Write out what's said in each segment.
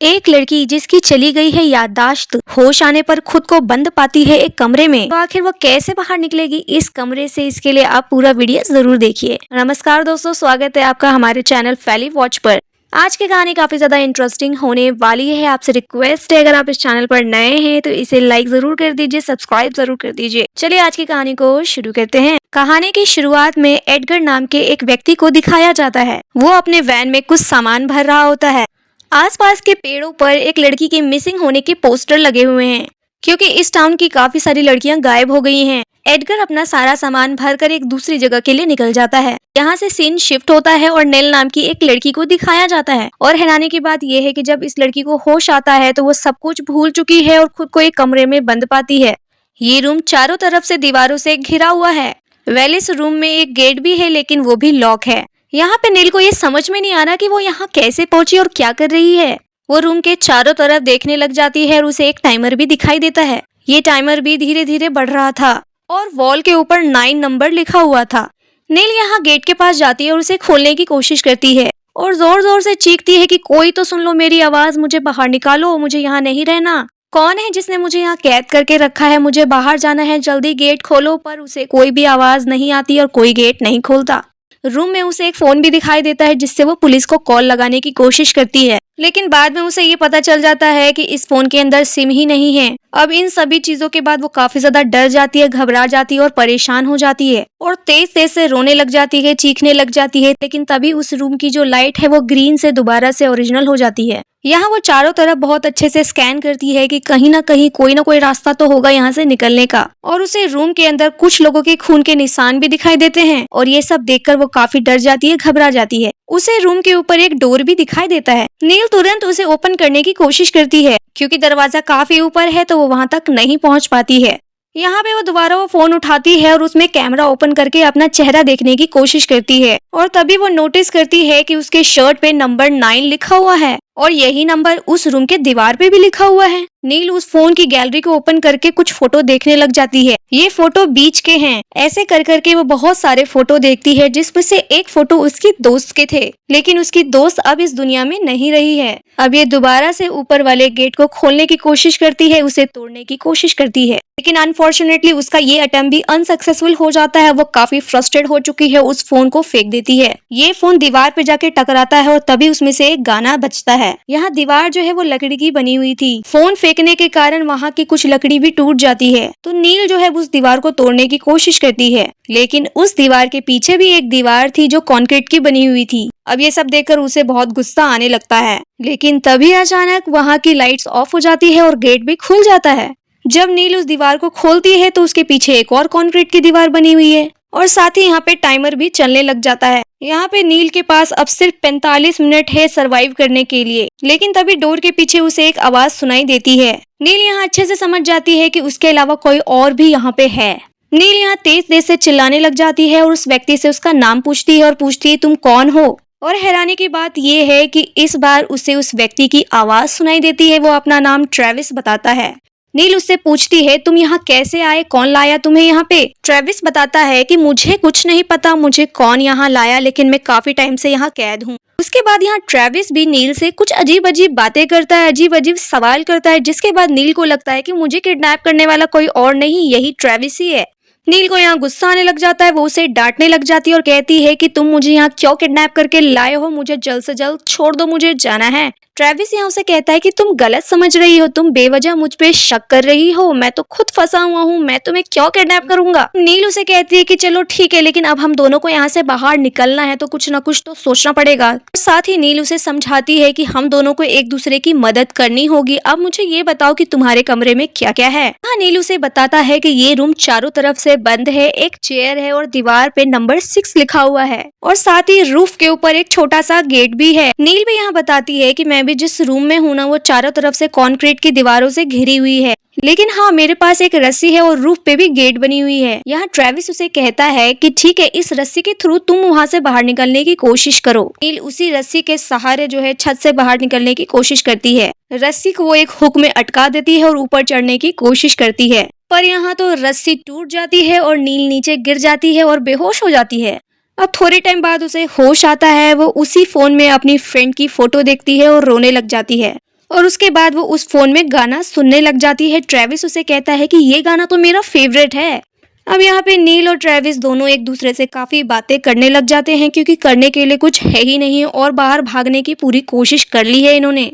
एक लड़की जिसकी चली गई है याददाश्त, होश आने पर खुद को बंद पाती है एक कमरे में। तो आखिर वो कैसे बाहर निकलेगी इस कमरे से, इसके लिए आप पूरा वीडियो जरूर देखिए। नमस्कार दोस्तों, स्वागत है आपका हमारे चैनल फैली वॉच पर। आज की कहानी काफी ज्यादा इंटरेस्टिंग होने वाली है। आपसे रिक्वेस्ट है, अगर आप इस चैनल पर नए हैं तो इसे लाइक जरूर कर दीजिए, सब्सक्राइब जरूर कर दीजिए। चलिए आज की कहानी को शुरू करते हैं। कहानी की शुरुआत में एडगर नाम के एक व्यक्ति को दिखाया जाता है। वो अपने वैन में कुछ सामान भर रहा होता है। आसपास के पेड़ों पर एक लड़की के मिसिंग होने के पोस्टर लगे हुए हैं, क्योंकि इस टाउन की काफी सारी लड़कियां गायब हो गई हैं। एडगर अपना सारा सामान भरकर एक दूसरी जगह के लिए निकल जाता है। यहाँ से सीन शिफ्ट होता है और नेल नाम की एक लड़की को दिखाया जाता है। और हैरानी की बात यह है कि जब इस लड़की को होश आता है तो वो सब कुछ भूल चुकी है और खुद को एक कमरे में बंद पाती है। ये रूम चारों तरफ से दीवारों से घिरा हुआ है। वेल, इस रूम में एक गेट भी है, लेकिन वो भी लॉक है। यहाँ पे नील को ये समझ में नहीं आ रहा कि वो यहाँ कैसे पहुंची और क्या कर रही है। वो रूम के चारों तरफ देखने लग जाती है और उसे एक टाइमर भी दिखाई देता है। ये टाइमर भी धीरे धीरे बढ़ रहा था और वॉल के ऊपर 9 नंबर लिखा हुआ था। नील यहाँ गेट के पास जाती है और उसे खोलने की कोशिश करती है और जोर जोर से चीखती है कि कोई तो सुन लो मेरी आवाज, मुझे बाहर निकालो, मुझे यहाँ नहीं रहना। कौन है जिसने मुझे यहाँ कैद करके रखा है, मुझे बाहर जाना है, जल्दी गेट खोलो। पर उसे कोई भी आवाज नहीं आती और कोई गेट नहीं खोलता। रूम में उसे एक फोन भी दिखाई देता है, जिससे वो पुलिस को कॉल लगाने की कोशिश करती है, लेकिन बाद में उसे ये पता चल जाता है कि इस फोन के अंदर सिम ही नहीं है। अब इन सभी चीजों के बाद वो काफी ज्यादा डर जाती है, घबरा जाती है और परेशान हो जाती है और तेज तेज से रोने लग जाती है, चीखने लग जाती है। लेकिन तभी उस रूम की जो लाइट है वो ग्रीन से दोबारा से ओरिजिनल हो जाती है। यहाँ वो चारों तरफ बहुत अच्छे से स्कैन करती है कि कहीं ना कहीं कोई ना कोई रास्ता तो होगा यहाँ से निकलने का। और उसे रूम के अंदर कुछ लोगों के खून के निशान भी दिखाई देते हैं और ये सब देखकर वो काफी डर जाती है, घबरा जाती है। उसे रूम के ऊपर एक डोर भी दिखाई देता है। नील तुरंत उसे ओपन करने की कोशिश करती है, क्योंकि दरवाजा काफी ऊपर है तो वो वहाँ तक नहीं पहुँच पाती है। यहाँ पे वो दोबारा वो फोन उठाती है और उसमें कैमरा ओपन करके अपना चेहरा देखने की कोशिश करती है और तभी वो नोटिस करती है कि उसके शर्ट पे नंबर 9 लिखा हुआ है और यही नंबर उस रूम के दीवार पे भी लिखा हुआ है। नील उस फोन की गैलरी को ओपन करके कुछ फोटो देखने लग जाती है। ये फोटो बीच के हैं। ऐसे कर करके वो बहुत सारे फोटो देखती है, जिसमें से एक फोटो उसकी दोस्त के थे, लेकिन उसकी दोस्त अब इस दुनिया में नहीं रही है। अब ये दोबारा से ऊपर वाले गेट को खोलने की कोशिश करती है, उसे तोड़ने की कोशिश करती है, लेकिन अनफॉर्चुनेटली उसका ये अटेम्प्ट भी अनसक्सेसफुल हो जाता है। वो काफी फ्रस्ट्रेट हो चुकी है, उस फोन को फेंक देती है। ये फोन दीवार पे जाके टकराता है और तभी उसमें से एक गाना बजता है। यहाँ दीवार जो है वो लकड़ी की बनी हुई थी। फोन फेंकने के कारण वहाँ की कुछ लकड़ी भी टूट जाती है, तो नील जो है उस दीवार को तोड़ने की कोशिश करती है, लेकिन उस दीवार के पीछे भी एक दीवार थी जो कंक्रीट की बनी हुई थी। अब ये सब देखकर उसे बहुत गुस्सा आने लगता है, लेकिन तभी अचानक वहाँ की लाइट्स ऑफ हो जाती है और गेट भी खुल जाता है। जब नील उस दीवार को खोलती है तो उसके पीछे एक और कंक्रीट की दीवार बनी हुई है और साथ ही यहाँ पे टाइमर भी चलने लग जाता है। यहाँ पे नील के पास अब सिर्फ 45 मिनट है सरवाइव करने के लिए, लेकिन तभी डोर के पीछे उसे एक आवाज सुनाई देती है। नील यहाँ अच्छे से समझ जाती है कि उसके अलावा कोई और भी यहाँ पे है। नील यहाँ तेज तेज से चिल्लाने लग जाती है और उस व्यक्ति से उसका नाम पूछती है और पूछती है तुम कौन हो। और हैरानी की बात यह है कि इस बार उसे उस व्यक्ति की आवाज सुनाई देती है। वो अपना नाम ट्रेविस बताता है। नील उससे पूछती है तुम यहाँ कैसे आए, कौन लाया तुम्हें यहाँ पे। ट्रेविस बताता है कि मुझे कुछ नहीं पता मुझे कौन यहाँ लाया, लेकिन मैं काफी टाइम से यहाँ कैद हूँ। उसके बाद यहाँ ट्रेविस भी नील से कुछ अजीब अजीब बातें करता है, अजीब अजीब सवाल करता है, जिसके बाद नील को लगता है कि मुझे किडनैप करने वाला कोई और नहीं, यही ट्रेविस ही है। नील को यहाँ गुस्सा आने लग जाता है। वो उसे डांटने लग जाती है और कहती है कि तुम मुझे यहाँ क्यों किडनैप करके लाए हो, मुझे जल्द से जल्द छोड़ दो, मुझे जाना है। ट्रेविस यहाँ उसे कहता है कि तुम गलत समझ रही हो, तुम बेवजह मुझ पे शक कर रही हो, मैं तो खुद फंसा हुआ हूँ, मैं तुम्हें क्यों किडनैप करूंगा। नील उसे कहती है कि चलो ठीक है, लेकिन अब हम दोनों को यहाँ से बाहर निकलना है तो कुछ न कुछ तो सोचना पड़ेगा। साथ ही नील उसे समझाती है कि हम दोनों को एक दूसरे की मदद करनी होगी। अब मुझे ये बताओ कि तुम्हारे कमरे में क्या क्या है। हाँ, नील उसे बताता है कि ये रूम चारों तरफ से बंद है, एक चेयर है और दीवार पे नंबर 6 लिखा हुआ है और साथ ही रूफ के ऊपर एक छोटा सा गेट भी है। नील भी यहाँ बताती है कि मैं भी जिस रूम में हूँ ना, वो चारों तरफ से कंक्रीट की दीवारों से घिरी हुई है, लेकिन हाँ मेरे पास एक रस्सी है और रूफ पे भी गेट बनी हुई है। यहाँ ट्रेविस उसे कहता है कि ठीक है, इस रस्सी के थ्रू तुम वहाँ से बाहर निकलने की कोशिश करो। नील उसी रस्सी के सहारे जो है छत से बाहर निकलने की कोशिश करती है। रस्सी को वो एक हुक में अटका देती है और ऊपर चढ़ने की कोशिश करती है, पर यहाँ तो रस्सी टूट जाती है और नील नीचे गिर जाती है और बेहोश हो जाती है। अब थोड़े टाइम बाद उसे होश आता है। वो उसी फोन में अपनी फ्रेंड की फोटो देखती है और रोने लग जाती है। और उसके बाद वो उस फोन में गाना सुनने लग जाती है। ट्रेविस उसे कहता है कि ये गाना तो मेरा फेवरेट है। अब यहाँ पे नील और ट्रेविस दोनों एक दूसरे से काफी बातें करने लग जाते हैं, क्योंकि करने के लिए कुछ है ही नहीं और बाहर भागने की पूरी कोशिश कर ली है इन्होंने।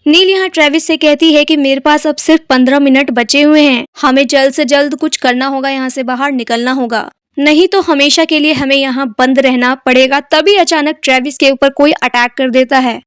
नील यहाँ ट्रेविस से कहती है कि मेरे पास अब सिर्फ 15 मिनट बचे हुए हैं, हमें जल्द से जल्द कुछ करना होगा, यहाँ से बाहर निकलना होगा, नहीं तो हमेशा के लिए हमें यहाँ बंद रहना पड़ेगा। तभी अचानक ट्रेविस के ऊपर कोई अटैक कर देता है।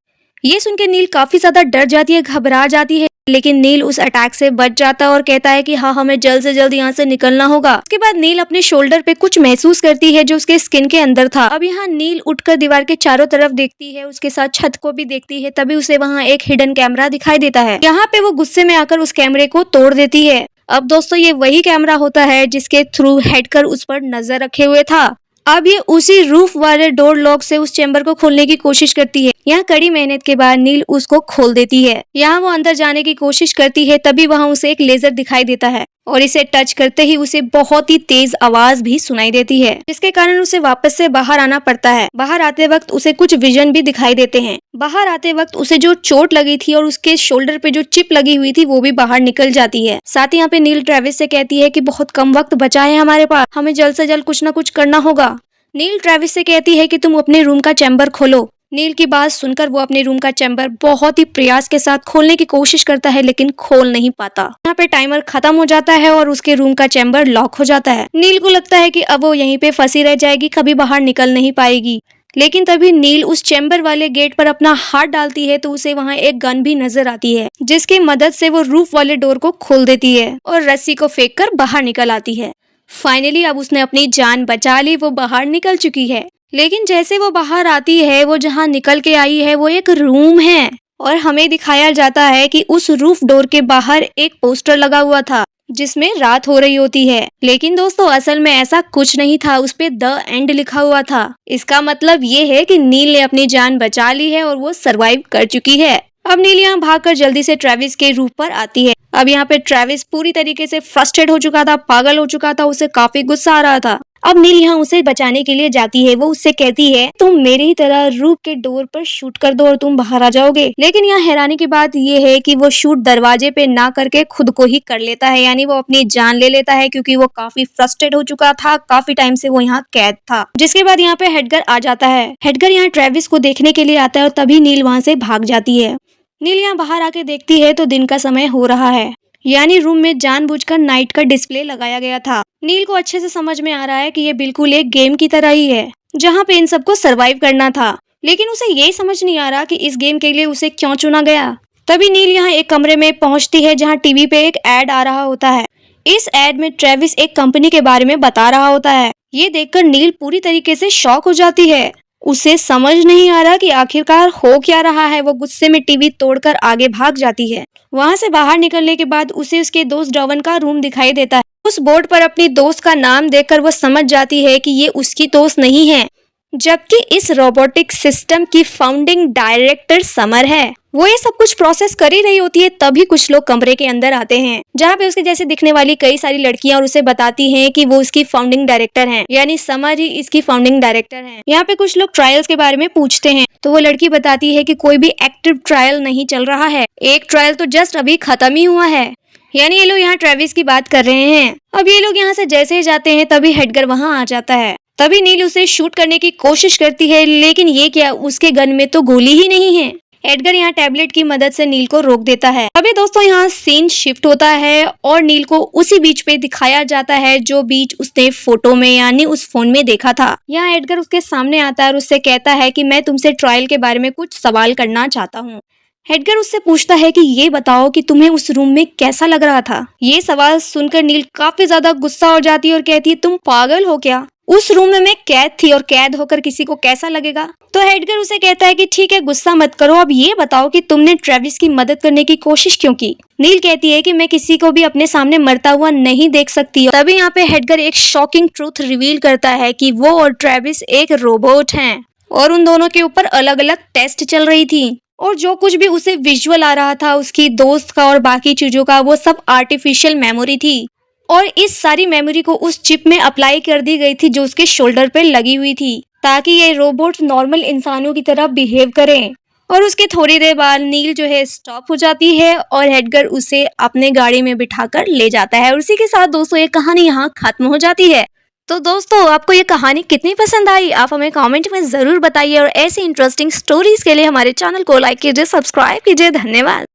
ये सुन के नील काफी ज्यादा डर जाती है, घबरा जाती है, लेकिन नील उस अटैक से बच जाता है और कहता है कि हाँ, हमें जल्द से जल्द यहाँ से निकलना होगा। उसके बाद नील अपने शोल्डर पे कुछ महसूस करती है जो उसके स्किन के अंदर था। अब यहाँ नील उठकर दीवार के चारों तरफ देखती है, उसके साथ छत को भी देखती है। तभी उसे वहाँ एक हिडन कैमरा दिखाई देता है। यहाँ पे वो गुस्से में आकर उस कैमरे को तोड़ देती है। अब दोस्तों ये वही कैमरा होता है जिसके थ्रू हेडगर उस पर नजर रखे हुए था। अब ये उसी रूफ वाले डोर लॉक से उस चैम्बर को खोलने की कोशिश करती है। यहाँ कड़ी मेहनत के बाद नील उसको खोल देती है। यहाँ वो अंदर जाने की कोशिश करती है, तभी वहाँ उसे एक लेजर दिखाई देता है और इसे टच करते ही उसे बहुत ही तेज आवाज भी सुनाई देती है, जिसके कारण उसे वापस से बाहर आना पड़ता है। बाहर आते वक्त उसे कुछ विजन भी दिखाई देते हैं। बाहर आते वक्त उसे जो चोट लगी थी और उसके शोल्डर पे जो चिप लगी हुई थी वो भी बाहर निकल जाती है। साथ ही यहाँ पे नील ट्रेविस से कहती है कि बहुत कम वक्त बचा है हमारे पास, हमें जल्द से जल्द कुछ न कुछ करना होगा। नील ट्रेविस से कहती है कि तुम अपने रूम का चैम्बर खोलो। नील की बात सुनकर वो अपने रूम का चैम्बर बहुत ही प्रयास के साथ खोलने की कोशिश करता है, लेकिन खोल नहीं पाता। यहाँ पे टाइमर खत्म हो जाता है और उसके रूम का चैम्बर लॉक हो जाता है। नील को लगता है कि अब वो यहीं पे फंसी रह जाएगी, कभी बाहर निकल नहीं पाएगी। लेकिन तभी नील उस चैम्बर वाले गेट पर अपना हाथ डालती है तो उसे वहाँ एक गन भी नजर आती है, जिसकी मदद से वो रूफ वाले डोर को खोल देती है और रस्सी को फेंक कर बाहर निकल आती है। फाइनली अब उसने अपनी जान बचा ली, वो बाहर निकल चुकी है। लेकिन जैसे वो बाहर आती है, वो जहाँ निकल के आई है वो एक रूम है और हमें दिखाया जाता है कि उस रूफ डोर के बाहर एक पोस्टर लगा हुआ था जिसमें रात हो रही होती है। लेकिन दोस्तों असल में ऐसा कुछ नहीं था, उस पे द एंड लिखा हुआ था। इसका मतलब ये है कि नील ने अपनी जान बचा ली है और वो सरवाइव कर चुकी है। अब नील यहाँ भागकर जल्दी से ट्रेविस के रूफ पर आती है। अब यहाँ पे ट्रेविस पूरी तरीके से फ्रस्ट्रेट हो चुका था, पागल हो चुका था, उसे काफी गुस्सा आ रहा था। अब नील यहाँ उसे बचाने के लिए जाती है। वो उससे कहती है तुम मेरी ही तरह रूफ के डोर पर शूट कर दो और तुम बाहर आ जाओगे। लेकिन यहाँ हैरानी की बात ये है कि वो शूट दरवाजे पे ना करके खुद को ही कर लेता है, यानी वो अपनी जान ले लेता है, क्योंकि वो काफी फ्रस्ट्रेट हो चुका था, काफी टाइम से वो यहाँ कैद था। जिसके बाद यहाँ पे हेडगर आ जाता है। हेडगर यहाँ ट्रेविस को देखने के लिए आता है और तभी नील वहाँ से भाग जाती है। नील यहाँ बाहर आके देखती है तो दिन का समय हो रहा है, यानी रूम में जानबूझकर नाइट का डिस्प्ले लगाया गया था। नील को अच्छे से समझ में आ रहा है कि ये बिल्कुल एक गेम की तरह ही है, जहाँ पे इन सबको सरवाइव करना था। लेकिन उसे ये समझ नहीं आ रहा कि इस गेम के लिए उसे क्यों चुना गया। तभी नील यहाँ एक कमरे में पहुंचती है जहाँ टीवी पे एक एड आ रहा होता है। इस एड में ट्रेविस एक कंपनी के बारे में बता रहा होता है। ये देखकर नील पूरी तरीके से शॉक हो जाती है। उसे समझ नहीं आ रहा कि आखिरकार हो क्या रहा है। वो गुस्से में टीवी तोड़कर आगे भाग जाती है। वहाँ से बाहर निकलने के बाद उसे उसके दोस्त डवन का रूम दिखाई देता है। उस बोर्ड पर अपनी दोस्त का नाम देखकर वो समझ जाती है कि ये उसकी दोस्त नहीं है, जबकि इस रोबोटिक सिस्टम की फाउंडिंग डायरेक्टर समर है। वो ये सब कुछ प्रोसेस कर ही रही होती है, तभी कुछ लोग कमरे के अंदर आते हैं, जहाँ पे उसके जैसे दिखने वाली कई सारी लड़कियां और उसे बताती हैं कि वो उसकी फाउंडिंग डायरेक्टर हैं, यानी समर ही इसकी फाउंडिंग डायरेक्टर हैं। यहाँ पे कुछ लोग ट्रायल्स के बारे में पूछते हैं, तो वो लड़की बताती है कि कोई भी एक्टिव ट्रायल नहीं चल रहा है, एक ट्रायल तो जस्ट अभी खत्म ही हुआ है। यानी ये लोग यहाँ ट्रेविस की बात कर रहे हैं। अब ये लोग यहाँ से जैसे ही जाते हैं तभी हेडगर वहाँ आ जाता है। तभी नील उसे शूट करने की कोशिश करती है, लेकिन ये क्या, उसके गन में तो गोली ही नहीं है। एडगर यहाँ टैबलेट की मदद से नील को रोक देता है। अभी दोस्तों यहाँ सीन शिफ्ट होता है और नील को उसी बीच पे दिखाया जाता है जो बीच उसने फोटो में यानी उस फोन में देखा था। यहाँ एडगर उसके सामने आता है और उससे कहता है कि मैं तुमसे ट्रायल के बारे में कुछ सवाल करना चाहता हूँ। एडगर उससे पूछता है कि ये बताओ कि तुम्हें उस रूम में कैसा लग रहा था। ये सवाल सुनकर नील काफी ज्यादा गुस्सा हो जाती है और कहती है तुम पागल हो क्या, उस रूम में मैं कैद थी और कैद होकर किसी को कैसा लगेगा। तो एडगर उसे कहता है कि ठीक है गुस्सा मत करो, अब ये बताओ कि तुमने ट्रेविस की मदद करने की कोशिश क्यों की। नील कहती है कि मैं किसी को भी अपने सामने मरता हुआ नहीं देख सकती। तभी यहाँ पे एडगर एक शॉकिंग ट्रूथ रिवील करता है कि वो और ट्रेविस एक रोबोट हैं और उन दोनों के ऊपर अलग अलग टेस्ट चल रही थी और जो कुछ भी उसे विजुअल आ रहा था उसकी दोस्त का और बाकी चीजों का, वो सब आर्टिफिशियल मेमोरी थी और इस सारी मेमोरी को उस चिप में अप्लाई कर दी गई थी जो उसके शोल्डर पे लगी हुई थी, ताकि ये रोबोट नॉर्मल इंसानों की तरह बिहेव करें और उसके थोड़ी देर बाद नील जो है स्टॉप हो जाती है और एडगर उसे अपने गाड़ी में बिठाकर ले जाता है और उसी के साथ दोस्तों ये कहानी यहाँ खत्म हो जाती है। तो दोस्तों आपको ये कहानी कितनी पसंद आई आप हमें कमेंट में जरूर बताइए और ऐसी इंटरेस्टिंग स्टोरीज के लिए हमारे चैनल को लाइक कीजिए, सब्सक्राइब कीजिए। धन्यवाद।